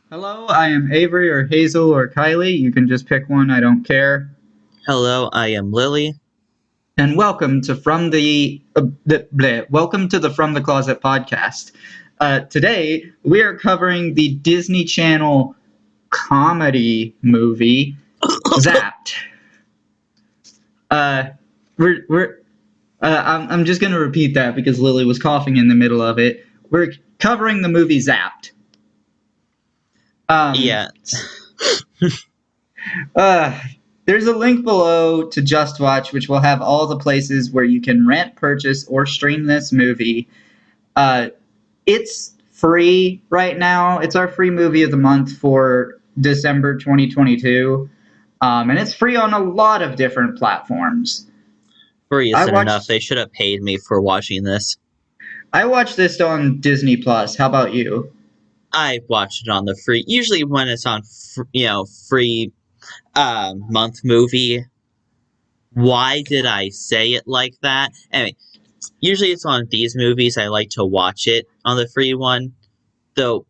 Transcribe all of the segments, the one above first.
Hello, I am Avery or Hazel or Kylie. You can just pick one, I don't care. Hello, I am Lily. And welcome to welcome to the From the Closet podcast. Today we are covering the Disney Channel comedy movie Zapped. Uh, we're I'm just gonna repeat that because Lily was coughing in the middle of it. We're covering the movie Zapped. Um, Yeah, Uh, there's a link below to Just Watch, which will have all the places where you can rent, purchase, or stream this movie. Uh, it's free right now. It's our free movie of the month for December 2022. And it's free on a lot of different platforms. free I isn't enough. watched They should have paid me for watching this. I watched this on Disney Plus. How about you? I watched it on the free. Usually, when it's on, free month movie. Why did I say it like that? Anyway, usually it's on these movies. I like to watch it on the free one. Though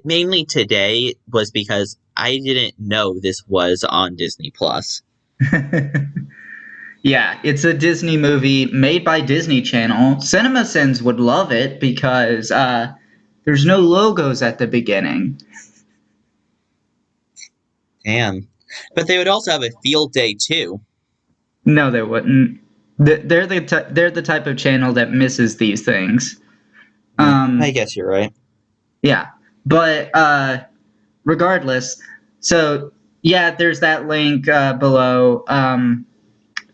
mainly today was because I didn't know this was on Disney Plus. Yeah, it's a Disney movie made by Disney Channel. CinemaSins would love it because there's no logos at the beginning. Damn, but they would also have a field day too. No, they wouldn't. They're the type of channel that misses these things. I Um, guess you're right. yeah, but regardless, so yeah, there's that link below.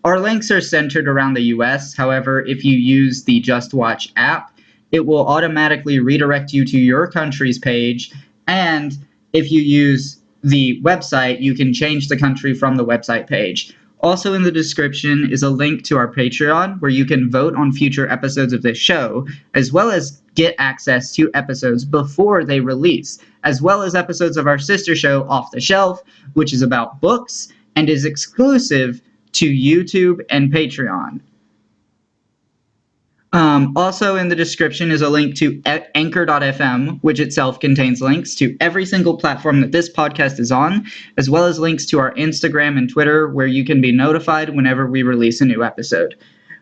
Our links are centered around the US. However, if you use the Just Watch app, it will automatically redirect you to your country's page. And if you use the website, you can change the country from the website page. Also, in the description is a link to our Patreon where you can vote on future episodes of this show, as well as get access to episodes before they release, as well as episodes of our sister show, Off the Shelf, which is about books and is exclusive to YouTube and Patreon. Also in the description is a link to anchor.fm, which itself contains links to every single platform that this podcast is on, as well as links to our Instagram and Twitter, where you can be notified whenever we release a new episode.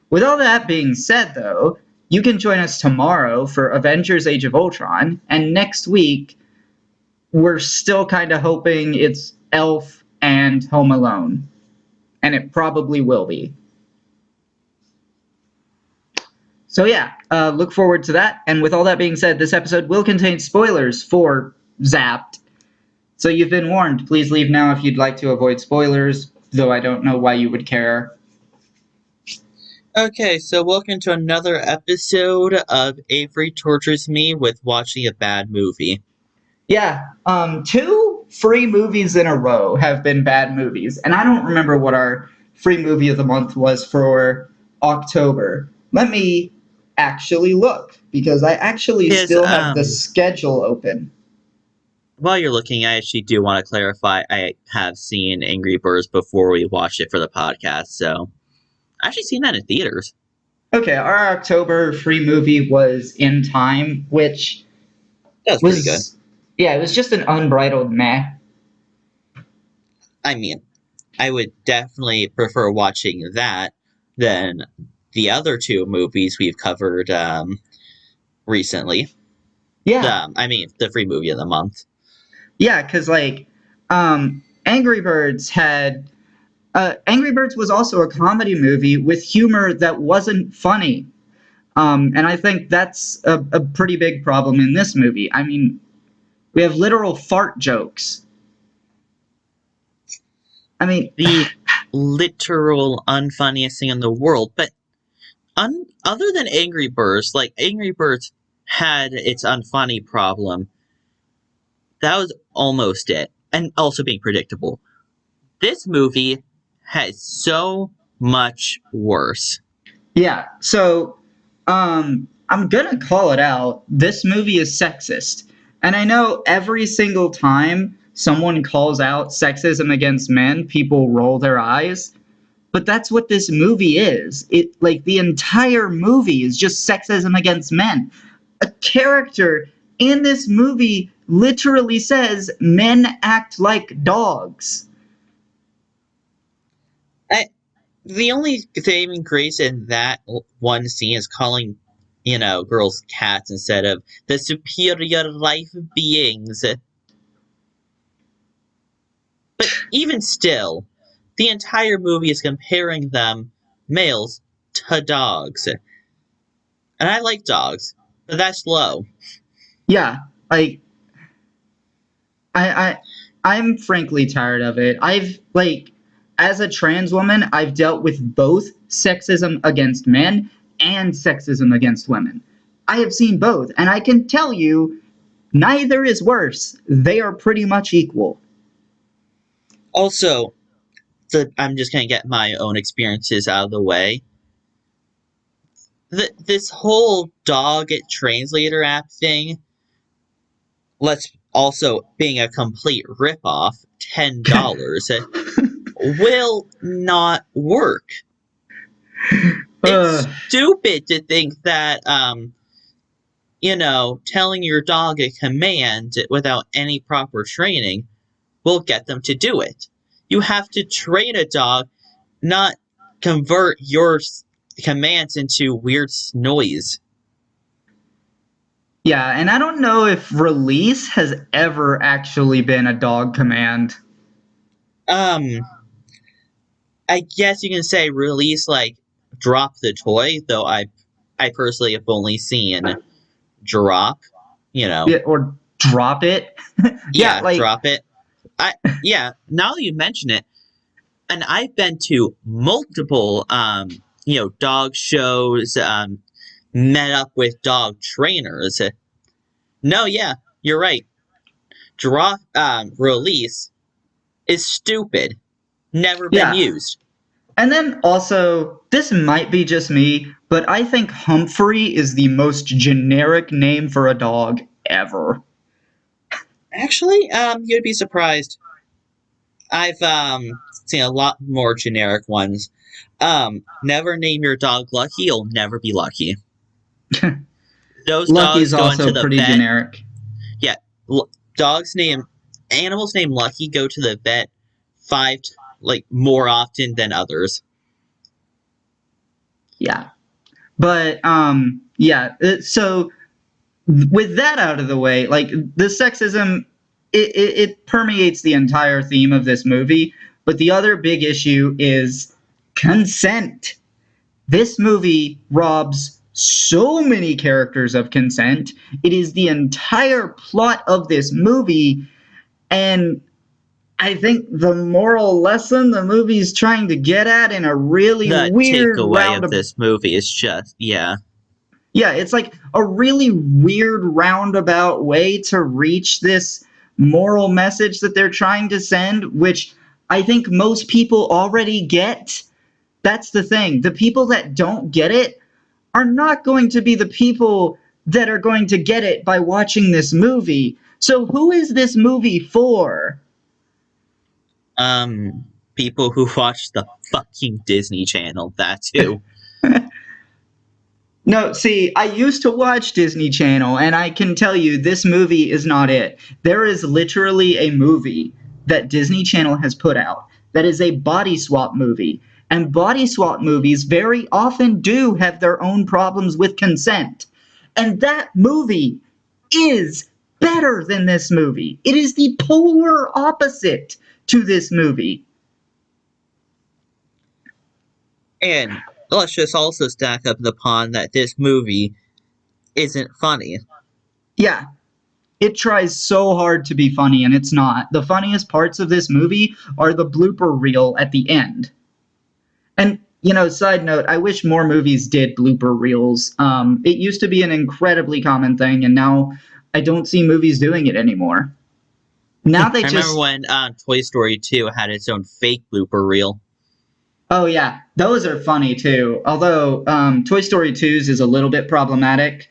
With all that being said, though, you can join us tomorrow for Avengers Age of Ultron, and next week, we're still kind of hoping it's Elf and Home Alone. And it probably will be. So yeah, look forward to that. And with all that being said, this episode will contain spoilers for Zapped. So you've been warned. Please leave now if you'd like to avoid spoilers, though I don't know why you would care. Okay, so welcome to another episode of Avery Tortures Me with watching a bad movie. Yeah, two free movies in a row have been bad movies. And I don't remember what our free movie of the month was for October. Let me actually look, because I actually Yes, still have the schedule open. while you're looking, I actually do want to clarify I have seen Angry Birds before we watched it for the podcast, so I've actually seen that in theaters. Okay, our October free movie was In Time, which That was pretty good. was, yeah, it was just an unbridled meh. I mean, I would definitely prefer watching that than the other two movies we've covered recently. Yeah, The free movie of the month. yeah, because Angry Birds had. Angry Birds was also a comedy movie with humor that wasn't funny. And I think that's a pretty big problem in this movie. I mean, we have literal fart jokes. I mean, The literal unfunniest thing in the world, but other than Angry Birds, like Angry Birds had its unfunny problem. That was almost it, and also being predictable. This movie has so much worse. yeah, so I'm gonna call it out. This movie is sexist. And I know every single time someone calls out sexism against men, people roll their eyes. But that's what this movie is. It like the entire movie is just sexism against men. A character in this movie literally says men act like dogs. I, the only saving grace in that one scene is calling, girls cats instead of the superior life beings. But even still, the entire movie is comparing them, males, to dogs. And I like dogs, but that's low. Yeah, like I I'm frankly tired of it. I've like as a trans woman, I've dealt with both sexism against men and sexism against women. I have seen both, and I can tell you neither is worse. They are pretty much equal. Also, I'm just gonna get my own experiences out of the way. This whole dog translator app thing, let's also being a complete ripoff, $10 will not work. It's uh, stupid to think that telling your dog a command without any proper training will get them to do it. You have to train a dog, not convert your commands into weird noise. yeah, and I don't know if release has ever actually been a dog command. Um, I guess you can say release like drop the toy, though I personally have only seen drop, you know. Yeah, or drop it. Yeah, Yeah, like drop it. I yeah, now that you mention it, and I've been to multiple dog shows, met up with dog trainers. No, yeah, you're right. Drop release is stupid. Never been yeah. used. And then also, this might be just me, but I think Humphrey is the most generic name for a dog ever. Actually, you'd be surprised. I've seen a lot more generic ones. Never name your dog Lucky, you'll never be lucky. Those Lucky's dogs go into also the pretty vet. generic. Yeah, dogs name animals named Lucky go to the vet five like more often than others. Yeah. But yeah, so with that out of the way, like the sexism it permeates the entire theme of this movie, but the other big issue is consent. This movie robs so many characters of consent. It is the entire plot of this movie, and I think the moral lesson the movie's trying to get at in a really The weird takeaway of roundabout. this movie is just Yeah, it's like a really weird roundabout way to reach this moral message that they're trying to send, which I think most people already get. That's the thing. The people that don't get it are not going to be the people that are going to get it by watching this movie. So who is this movie for? people who watch the fucking Disney Channel. That too. No, see, I used to watch Disney Channel, and I can tell you this movie is not it. There is literally a movie that Disney Channel has put out that is a body swap movie. And body swap movies very often do have their own problems with consent. And that movie is better than this movie. It is the polar opposite to this movie. And let's just also stack up the pond that this movie isn't funny. Yeah, it tries so hard to be funny and it's not. The funniest parts of this movie are the blooper reel at the end. And side note, I wish more movies did blooper reels. It used to be an incredibly common thing, and now I don't see movies doing it anymore. Now they I remember just, when Toy Story 2 had its own fake blooper reel. oh yeah, those are funny too. Although Toy Story 2's is a little bit problematic.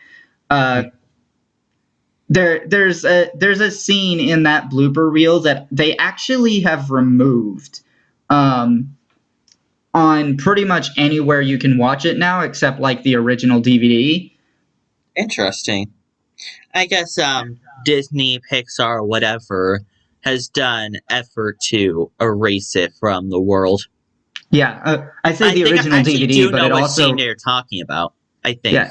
Uh, there's a scene in that blooper reel that they actually have removed. Um, on pretty much anywhere you can watch it now, except like the original DVD. Interesting. I guess Disney, Pixar, whatever has done effort to erase it from the world. Yeah, I say I the think I original actually DVD, do but know it what scene also they're talking about. I think. yeah,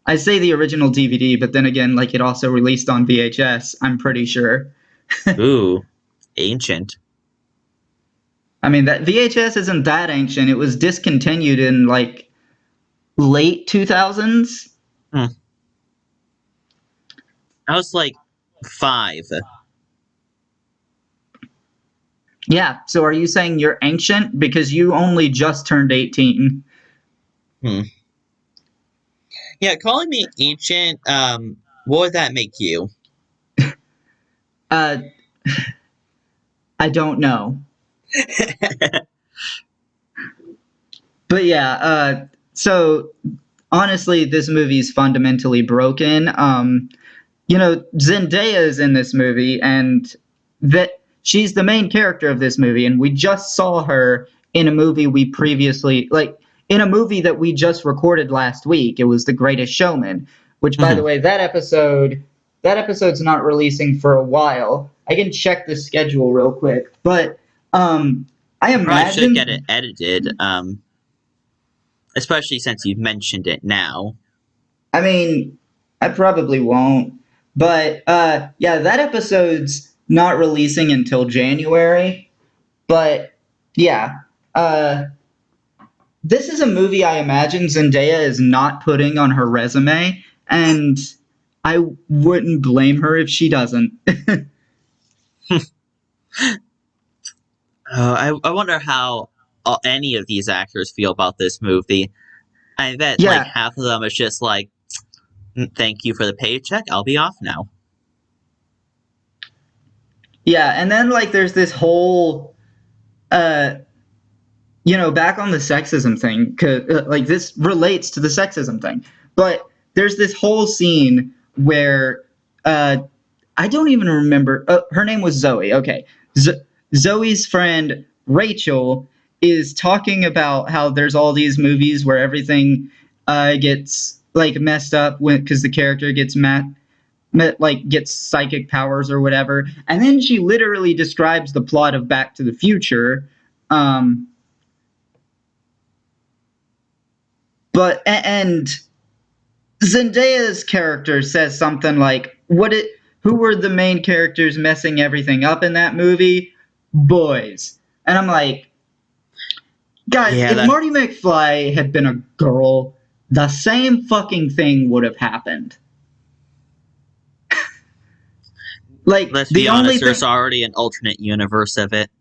I say the original DVD, but then again, like it also released on VHS. I'm pretty sure. Ooh, ancient. I mean that VHS isn't that ancient. It was discontinued in like late 2000s. Hmm. I was like 5. Yeah. So are you saying you're ancient because you only just turned 18? Hmm. Yeah, calling me ancient. What would that make you? Uh, I don't know. But yeah, so honestly, this movie is fundamentally broken. Zendaya is in this movie, and that she's the main character of this movie, and we just saw her in a movie we previously like in a movie that we just recorded last week. It was The Greatest Showman, which, by the Mhm. way, that episode's not releasing for a while. I can check the schedule real quick, but I You probably should get it imagine. edited. Especially since you've mentioned it now. I mean, I probably won't. But yeah, that episode's not releasing until January. But yeah, uh, this is a movie I imagine Zendaya is not putting on her resume, and I wouldn't blame her if she doesn't. I wonder how any of these actors feel about this movie. I bet like Yeah, half of them is just like, Thank you for the paycheck. I'll be off now." yeah, and then like there's this whole uh back on the sexism thing, 'cause, like this relates to the sexism thing. But there's this whole scene where uh, I don't even remember. Her name was Zoe. Okay, Zoe's friend Rachel is talking about how there's all these movies where everything gets like messed up because the character gets like gets psychic powers or whatever, and then she literally describes the plot of Back to the Future. Um, and Zendaya's character says something like, who were the main characters messing everything up in that movie? Boys." And I'm like, guys, Yeah, if that. Marty McFly had been a girl, the same fucking thing would have happened. Like Let's be the only honest. There's thing already an alternate universe of it.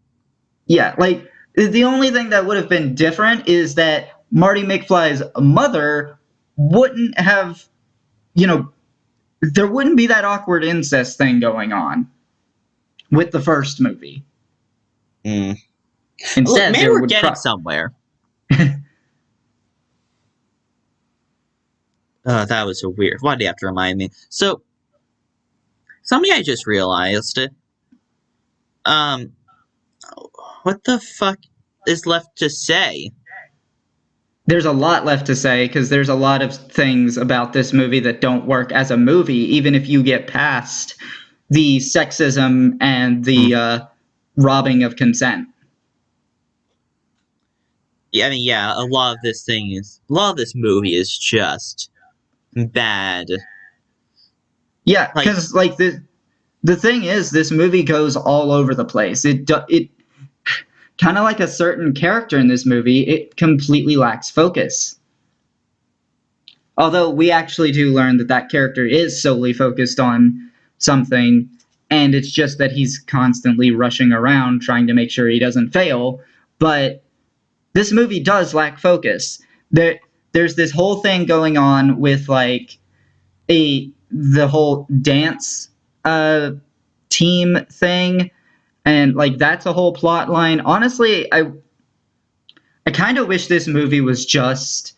Yeah, like the only thing that would have been different is that Marty McFly's mother wouldn't have, you know, there wouldn't be that awkward incest thing going on with the first movie. Mm. Look, Instead, maybe there we're would getting somewhere. That was a weird. Why do you have to remind me? So something I just realized. Um, what the fuck is left to say? there's a lot left to say because there's a lot of things about this movie that don't work as a movie, even if you get past the sexism and Hmm. the robbing of consent. Yeah, I mean, yeah, a lot of this movie is just bad. Yeah, Like, because like the thing is, this movie goes all over the place. It kind of like a certain character in this movie, it completely lacks focus. Although we actually do learn that that character is solely focused on something, and it's just that he's constantly rushing around trying to make sure he doesn't fail. But this movie does lack focus. There's this whole thing going on with like the whole dance team thing, and like that's a whole plot line. Honestly, I kind of wish this movie was just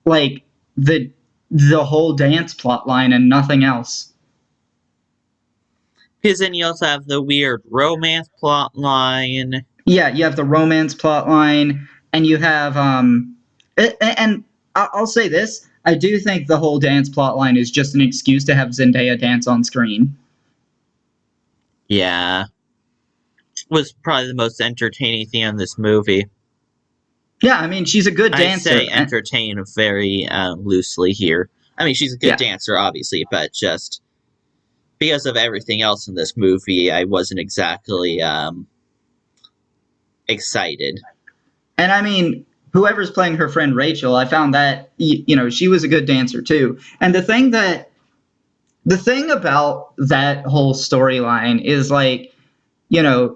like the the whole dance plot line and nothing else. because then you also have the weird romance plot line. Yeah, you have the romance plot line, and you have and I'll say this: I do think the whole dance plotline is just an excuse to have Zendaya dance on screen. Yeah, was probably the most entertaining thing in this movie. Yeah, I mean, she's a good I say dancer. entertain very loosely here. I mean, she's a good Yeah. dancer, obviously, but just because of everything else in this movie, I wasn't exactly excited. And I mean, whoever's playing her friend Rachel, I found that she was a good dancer too. And the thing about that whole storyline is like,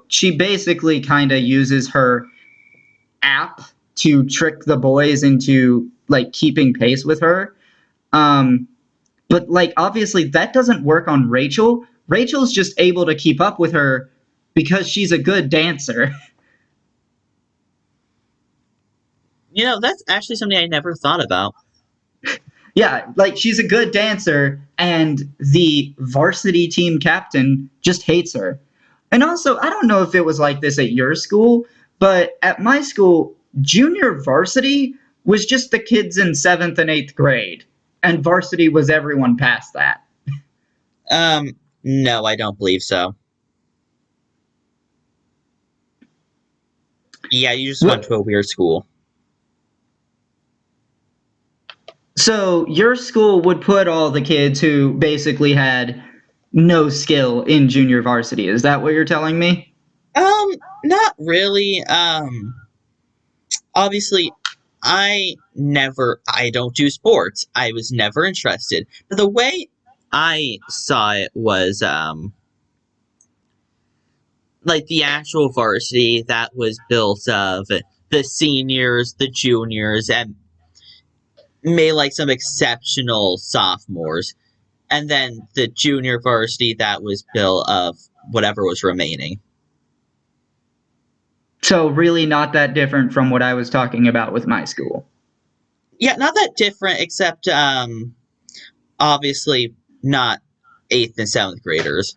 she basically kind of uses her app to trick the boys into like keeping pace with her. Um, but like obviously that doesn't work on Rachel. Rachel's just able to keep up with her because she's a good dancer. That's actually something I never thought about. Yeah, like she's a good dancer, and the varsity team captain just hates her. And also, I don't know if it was like this at your school, but at my school, junior varsity was just the kids in seventh and eighth grade, and varsity was everyone past that. No, I don't believe so. Yeah, you just went What? to a weird school. So your school would put all the kids who basically had no skill in junior varsity. Is that what you're telling me? Not really. Obviously, I don't do sports. I was never interested. But the way I saw it was, like the actual varsity that was built of the seniors, the juniors, and may like some exceptional sophomores, and then the junior varsity that was built of whatever was remaining. So really not that different from what I was talking about with my school. Yeah, not that different, except obviously not eighth and seventh graders.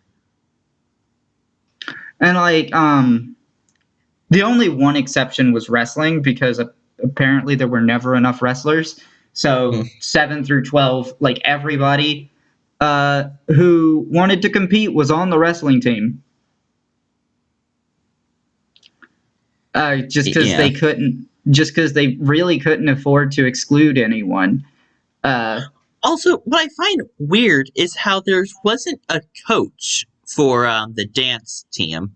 And like the only one exception was wrestling because apparently there were never enough wrestlers. Hmm. So 7 through 12, like everybody who wanted to compete was on the wrestling team. Just because Yeah. they couldn't, just because they really couldn't afford to exclude anyone. Uh, Also, what I find weird is how there wasn't a coach for the dance team.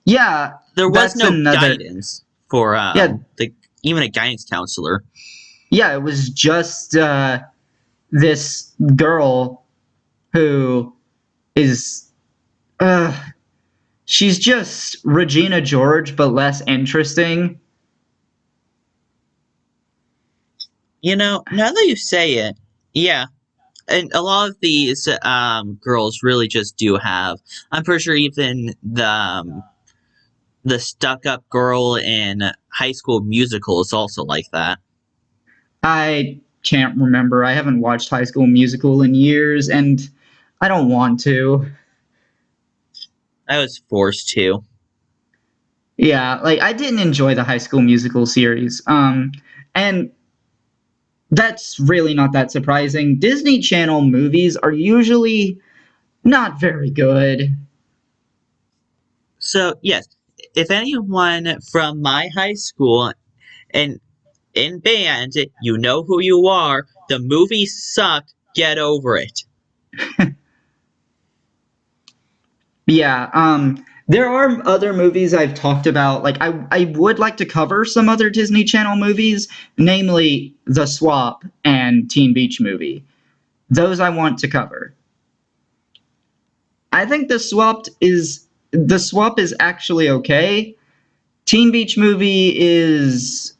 yeah, There was that's no another. guidance for Yeah, the even a guidance counselor. yeah, it was just this girl who is uh, she's just Regina George, but less interesting. Now that you say it, yeah, and a lot of these girls really just do have. I'm pretty sure even the stuck up girl in High School Musical is also like that. I can't remember. I haven't watched High School Musical in years, and I don't want to. I was forced to. Yeah, like I didn't enjoy the High School Musical series. And that's really not that surprising. Disney Channel movies are usually not very good. So yes, if anyone from my high school and in band, you know who you are. The movie sucked. Get over it. Yeah, there are other movies I've talked about. Like I would like to cover some other Disney Channel movies, namely The Swap and Teen Beach Movie. Those I want to cover. I think The Swap is actually okay. Teen Beach Movie is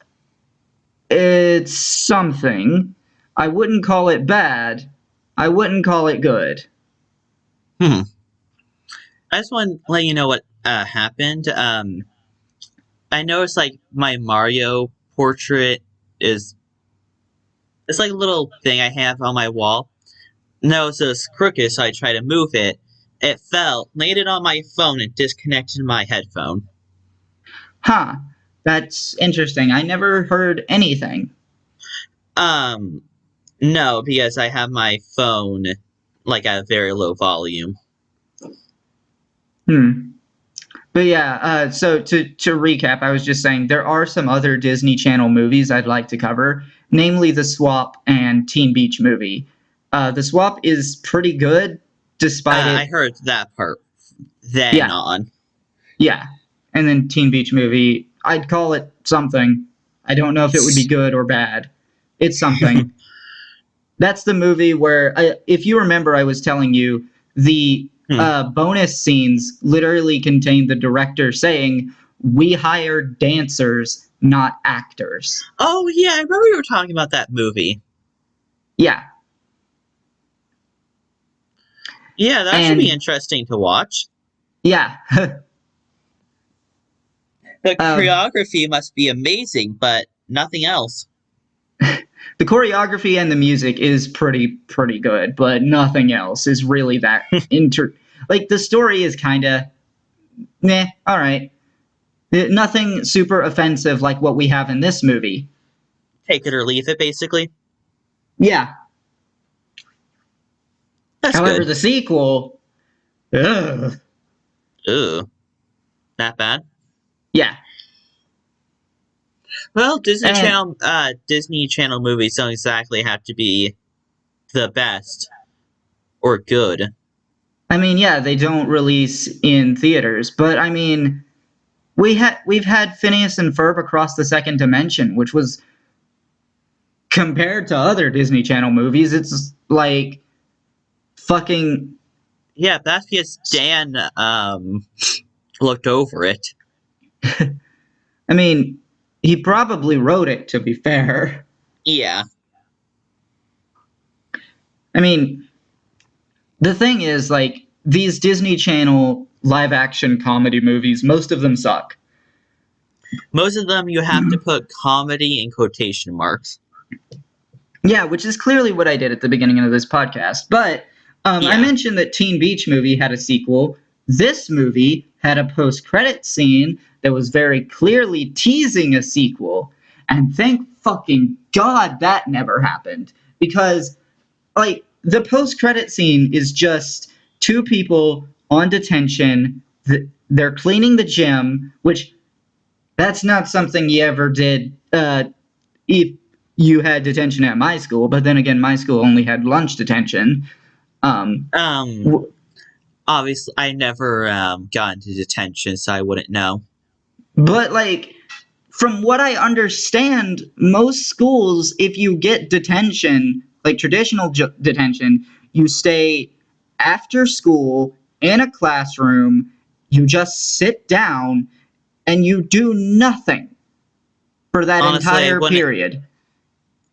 it's something. I wouldn't call it bad. I wouldn't call it good. Hmm. I just want to let you know what happened. I noticed like my Mario portrait is it's like a little thing I have on my wall. No, so it's crooked, so I try to move it. It fell, landed on my phone, and disconnected my headphone. Huh. That's interesting. I never heard anything. Um, No, because I have my phone like at a very low volume. Hmm. But yeah, so to recap, I was just saying there are some other Disney Channel movies I'd like to cover, namely The Swap and Teen Beach Movie. The Swap is pretty good, despite I it. heard that part then Yeah, on. yeah. And then Teen Beach Movie, I'd call it something. I don't know if it would be good or bad. It's something. That's the movie where, if you remember, I was telling you the Hmm. bonus scenes literally contain the director saying, "We hired dancers, not actors." Oh yeah, I remember you were talking about that movie. Yeah, Yeah, that should be and interesting to watch. yeah, The uh, choreography must be amazing, but nothing else. the choreography and the music is pretty good, but nothing else is really that Like the story is kind of meh. All right, nothing super offensive like what we have in this movie. Take it or leave it, basically. Yeah. That's However, good. the sequel, ugh. Ooh, that bad. Yeah. Well, And Disney Channel movies don't exactly have to be the best or good. I mean, yeah, they don't release in theaters, but I mean, we've had Phineas and Ferb Across the Second Dimension, which was compared to other Disney Channel movies, it's like fucking. Yeah, that's because Dan looked over it. I mean, he probably wrote it. To be fair, Yeah, I mean, the thing is, like these Disney Channel live action comedy movies, most of them suck. most of them you have to put comedy in quotation marks. Yeah, which is clearly what I did at the beginning of this podcast. But I Yeah. mentioned that Teen Beach Movie had a sequel. This movie had a post-credit scene that was very clearly teasing a sequel. And thank fucking God that never happened. Because, like, the post-credit scene is just two people on detention. They're cleaning the gym, which that's not something you ever did if you had detention at my school, but then again, my school only had lunch detention. Um, Um. w- Obviously, I never got into detention, so I wouldn't know. but like, from what I understand, most schools, if you get detention, like traditional detention, you stay after school in a classroom, you just sit down, and you do nothing for that Honestly, entire period.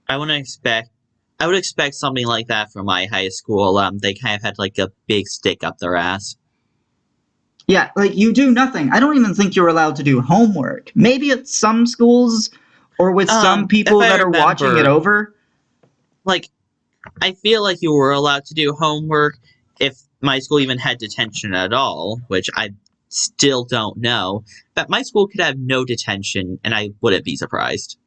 I wouldn't expect. I would expect something like that from my high school. They kind of had like a big stick up their ass. Yeah, like you do nothing. I don't even think you're allowed to do homework. Maybe at some schools or with some If people I that are watching it remember, over. like I feel like you were allowed to do homework if my school even had detention at all, which I still don't know. But my school could have no detention, and I wouldn't be surprised.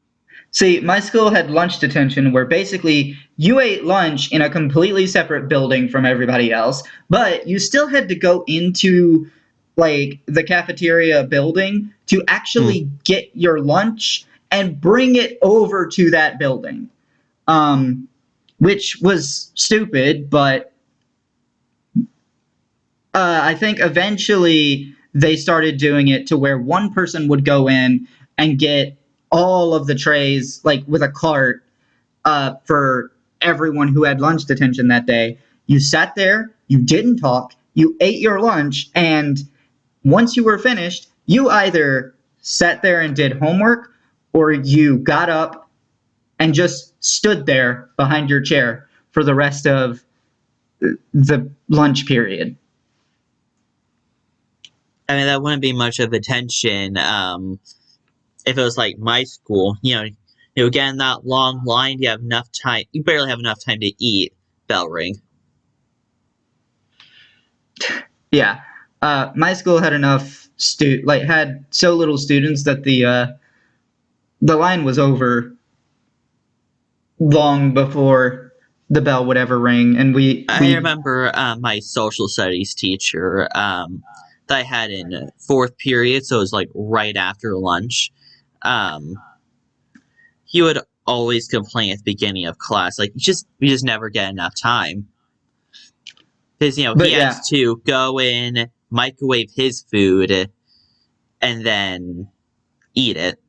See, my school had lunch detention where basically you ate lunch in a completely separate building from everybody else, but you still had to go into like the cafeteria building to Hmm. actually get your lunch and bring it over to that building. Um, which was stupid, but I think eventually they started doing it to where one person would go in and get all of the trays, like with a cart, for everyone who had lunch detention that day. You sat there, you didn't talk, you ate your lunch, and once you were finished, you either sat there and did homework or you got up and just stood there behind your chair for the rest of the lunch period. I mean, that wouldn't be much of detention. If it was like my school, get in that long line, you have enough time. You barely have enough time to eat. Bell ring. Yeah. My school had enough had so little students that the line was over long before the bell would ever ring, and I remember my social studies teacher that I had in fourth period, so it was like right after lunch. Um, he would always complain at the beginning of class, like you just never get enough time because he but has yeah, to go in, microwave his food, and then eat it.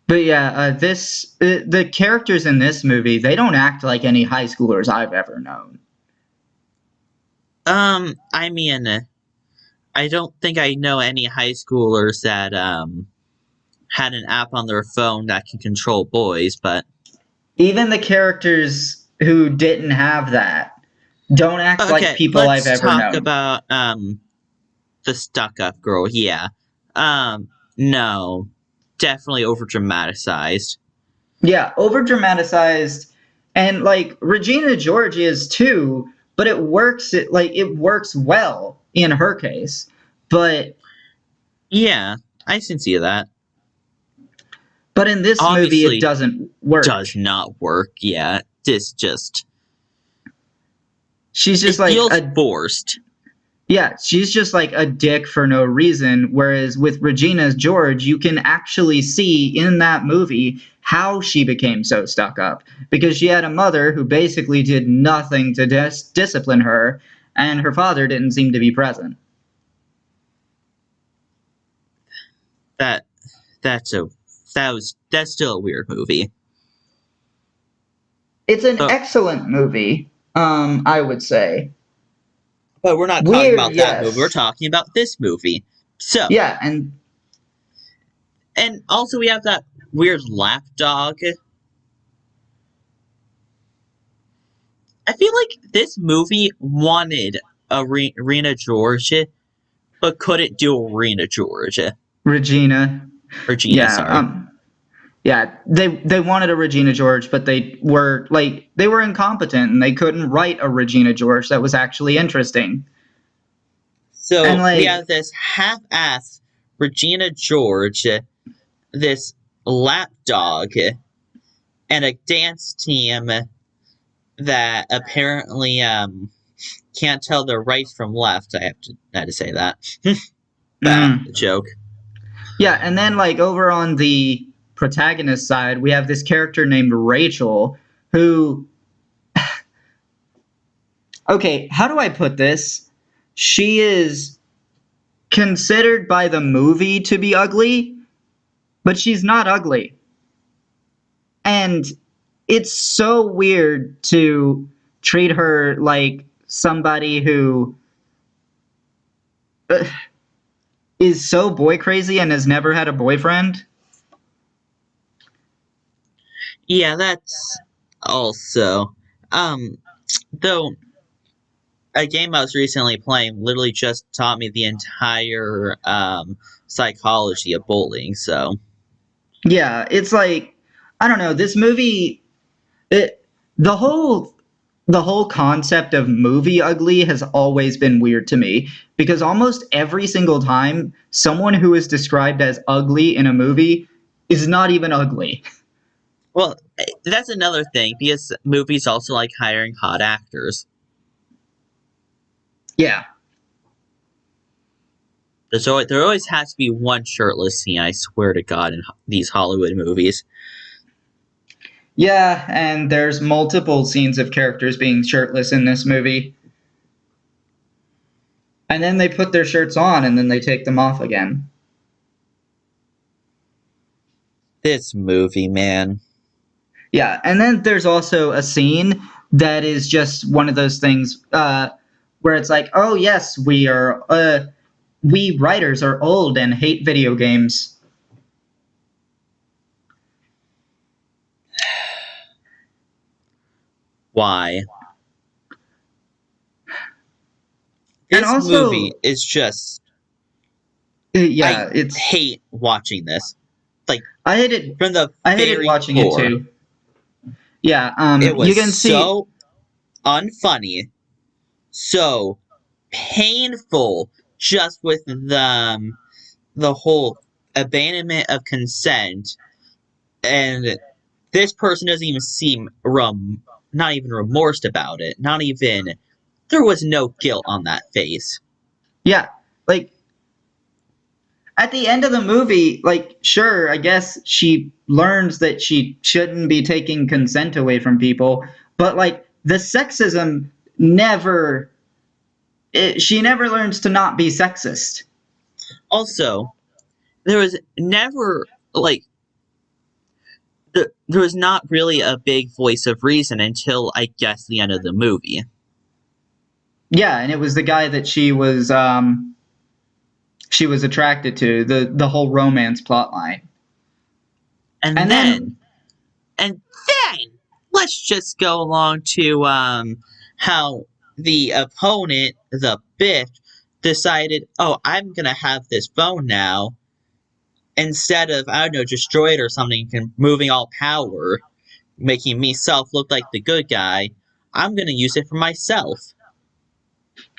but yeah, the characters in this movie, they don't act like any high schoolers I've ever known. I mean, I don't think I know any high schoolers that had an app on their phone that can control boys, but Even the characters who didn't have that don't act like okay, people I've let's ever talk known. about the stuck up girl. Yeah. No. Definitely over dramatized. Yeah, over dramatized, and like Regina George is too, but it works well in her case. But Yeah, I can see that. in this movie it Obviously doesn't work. does not work. Yeah. This just She's just it like feels a forced. Yeah, she's just like a dick for no reason. Whereas with Regina George, you can actually see in that movie how she became so stuck up because she had a mother who basically did nothing to discipline her, and her father didn't seem to be present. That that's a that's still a weird movie. It's an But excellent movie, I would say. we're not talking Weird, about that movie. We're yes. talking about this movie. So, Yeah, and and also we have that weird lapdog. I feel like this movie wanted a Rena George, but couldn't do a Rena George. Regina. Regina, Yeah, sorry. yeah, they wanted a Regina George, but they were incompetent and they couldn't write a Regina George that was actually interesting. And So we like, have this half-ass Regina George, this lapdog, and a dance team that apparently can't tell their right from left. I had to say that. Bah, mm, joke. yeah, and then like over on the protagonist side, we have this character named Rachel who, okay, how do I put this? She is considered by the movie to be ugly, but she's not ugly. And it's so weird to treat her like somebody who uh, is so boy crazy and has never had a boyfriend. Yeah, that's also um though a game I was recently playing literally just taught me the entire psychology of bullying. So Yeah, it's like I don't know, this movie it the whole the whole concept of movie ugly has always been weird to me because almost every single time someone who is described as ugly in a movie is not even ugly. well, that's another thing because movies also like hiring hot actors. Yeah. There always has to be one shirtless scene. I swear to God, in these Hollywood movies. Yeah, and there's multiple scenes of characters being shirtless in this movie. And then they put their shirts on and then they take them off again. This movie, man. Yeah, and then there's also a scene that is just one of those things where it's like, oh yes, we writers are old and hate video games. Why? And This movie also, is just. I yeah, it's hate watching this. Like, I hated from the I hated very watching it core. too. Yeah, It you was can see so unfunny, so painful, just with the whole abandonment of consent, and this person doesn't even seem not even remorse about it. Not even there was no guilt on that face. Yeah, like at the end of the movie, like sure, I guess she learns that she shouldn't be taking consent away from people, but like the sexism never she never learns to not be sexist. Also, there was never like there was not really a big voice of reason until I guess the end of the movie. Yeah, and it was the guy that she was attracted to, the whole romance plot line. And And then then and then let's just go along to how the opponent, the bitch, decided, oh, I'm gonna have this phone now instead of I don't know, destroy it or something, moving all power, making me self look like the good guy. I'm gonna use it for myself.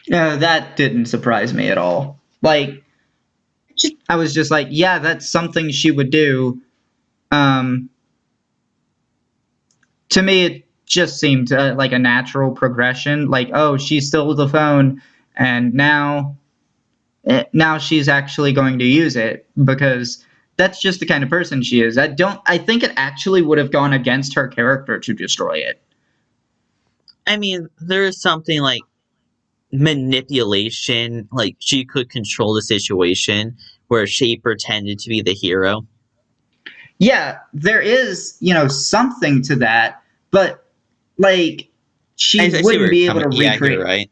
that didn't surprise me at all. Like Just, I was just like, yeah, that's something she would do. Um, to me, it just seemed like a natural progression. Like, oh, she stole the phone, and now she's actually going to use it because that's just the kind of person she is. I think it actually would have gone against her character to destroy it. I mean, there is something like manipulation, like she could control the situation where she pretended to be the hero. Yeah, there is, something to that, but like she I see where wouldn't you're be able coming. to Yeah, you're recreate. right.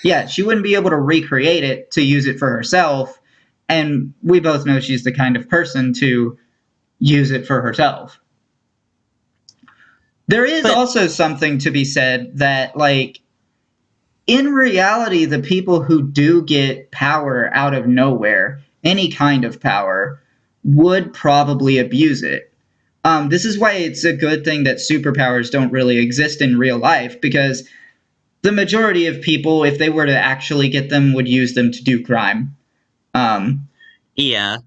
Yeah, she wouldn't be able to recreate it to use it for herself, and we both know she's the kind of person to use it for herself. There is But also something to be said that like in reality, the people who do get power out of nowhere, any kind of power, would probably abuse it. This is why it's a good thing that superpowers don't really exist in real life, because the majority of people, if they were to actually get them, would use them to do crime. Um, yeah,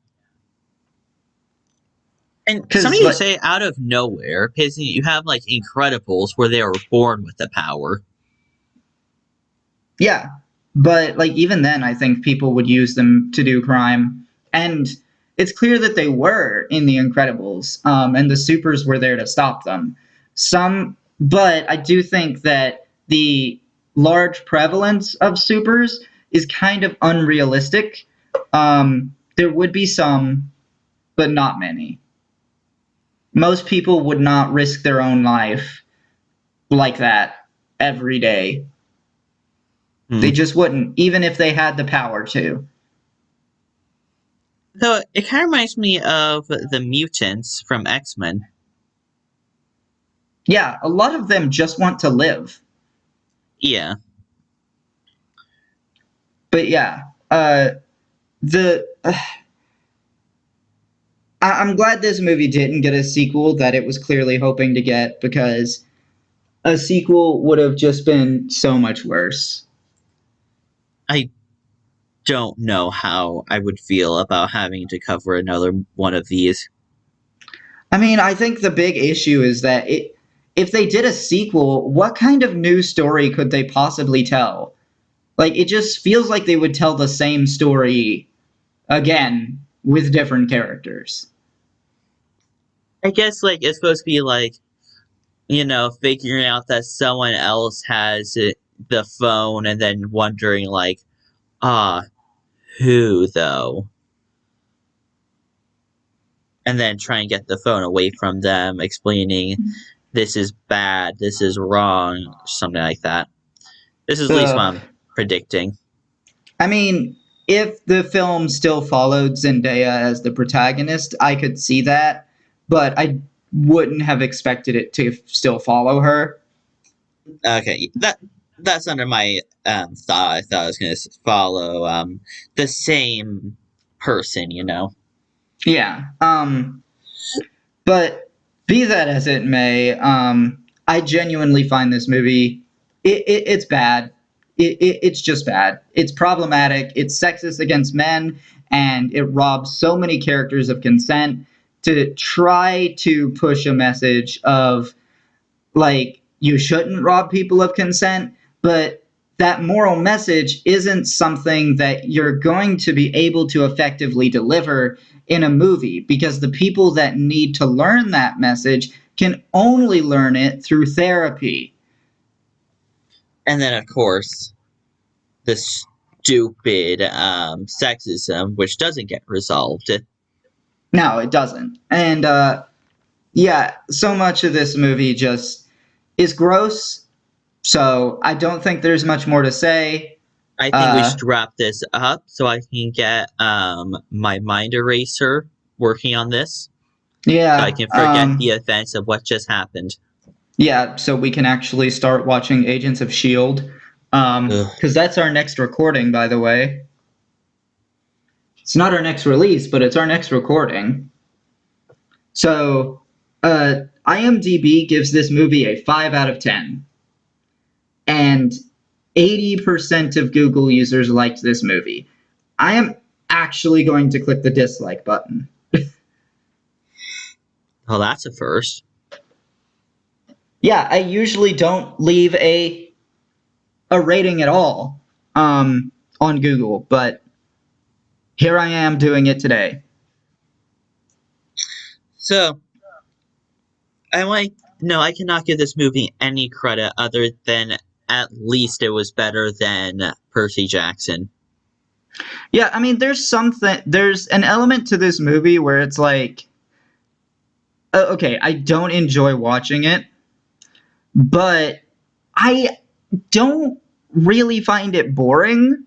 and some of because you like say out of nowhere because you have like Incredibles where they were born with the power. yeah, but like even then, I think people would use them to do crime, and it's clear that they were in The Incredibles, and the supers were there to stop them. But I do think that the large prevalence of supers is kind of unrealistic. There would be some, but not many. Most people would not risk their own life like that every day. Hmm. They just wouldn't, even if they had the power to. Though it kind of reminds me of the mutants from X-Men. Yeah, a lot of them just want to live. Yeah, But yeah, the I'm glad this movie didn't get a sequel that it was clearly hoping to get, because a sequel would have just been so much worse. I don't know how I would feel about having to cover another one of these. I mean, I think the big issue is that if they did a sequel, what kind of new story could they possibly tell? Like, it just feels like they would tell the same story again with different characters. I guess like it's supposed to be like figuring out that someone else has the phone and then wondering like, ah, who though? And then try and get the phone away from them, explaining this is bad, this is wrong, something like that. This is at least what Ugh. I'm predicting. I mean, if the film still followed Zendaya as the protagonist, I could see that, but I wouldn't have expected it to still follow her. Okay, that's under my thought. I thought I was going to follow the same person. Yeah. But be that as it may, I genuinely find this movie it's bad. It's just bad. It's problematic. It's sexist against men, and it robs so many characters of consent to try to push a message of like you shouldn't rob people of consent, but that moral message isn't something that you're going to be able to effectively deliver in a movie, because the people that need to learn that message can only learn it through therapy. And then, of course, the stupid sexism, which doesn't get resolved. No, it doesn't. And yeah, so much of this movie just is gross. So I don't think there's much more to say. I think we should wrap this up so I can get my mind eraser working on this. So I Yeah, can forget the events of what just happened. yeah. So we can actually start watching Agents of Shield, because that's our next recording, by the way. It's not our next release, but it's our next recording. So, IMDb gives this movie a 5 out of 10. And 80% of Google users liked this movie. I am actually going to click the dislike button. Well, that's a first. Yeah, I usually don't leave a rating at all on Google, but here I am doing it today. So, I cannot give this movie any credit other than at least it was better than Percy Jackson. Yeah, I mean, there's an element to this movie where it's like, okay, I don't enjoy watching it, but I don't really find it boring.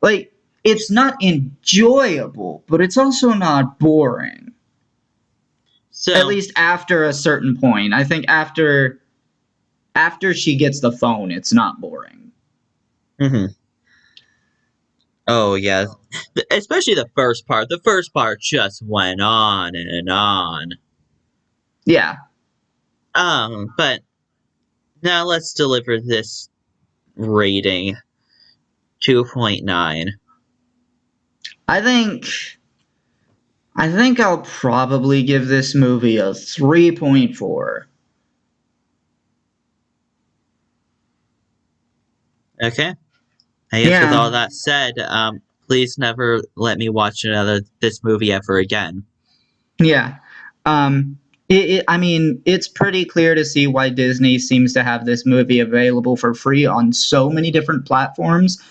Like, it's not enjoyable, but it's also not boring. So, At least after a certain point. I think after she gets the phone, it's not boring. mm-hmm. Oh yeah, especially the first part. The first part just went on and on. Yeah. But now let's deliver this rating. 2.9. I think I'll probably give this movie a 3.4. Okay. I guess with all that said, please never let me watch this movie ever again. Yeah. I mean, it's pretty clear to see why Disney seems to have this movie available for free on so many different platforms,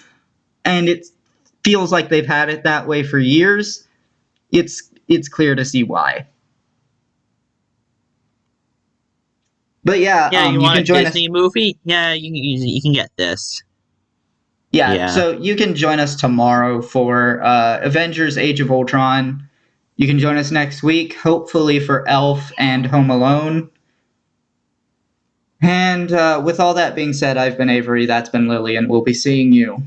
and it feels like they've had it that way for years. It's clear to see why. But yeah, You you want can a join Disney us. movie? Yeah, you can get this. Yeah, Yeah. so you can join us tomorrow for Avengers: Age of Ultron. You can join us next week, hopefully for Elf and Home Alone. And with all that being said, I've been Avery, that's been Lily, and we'll be seeing you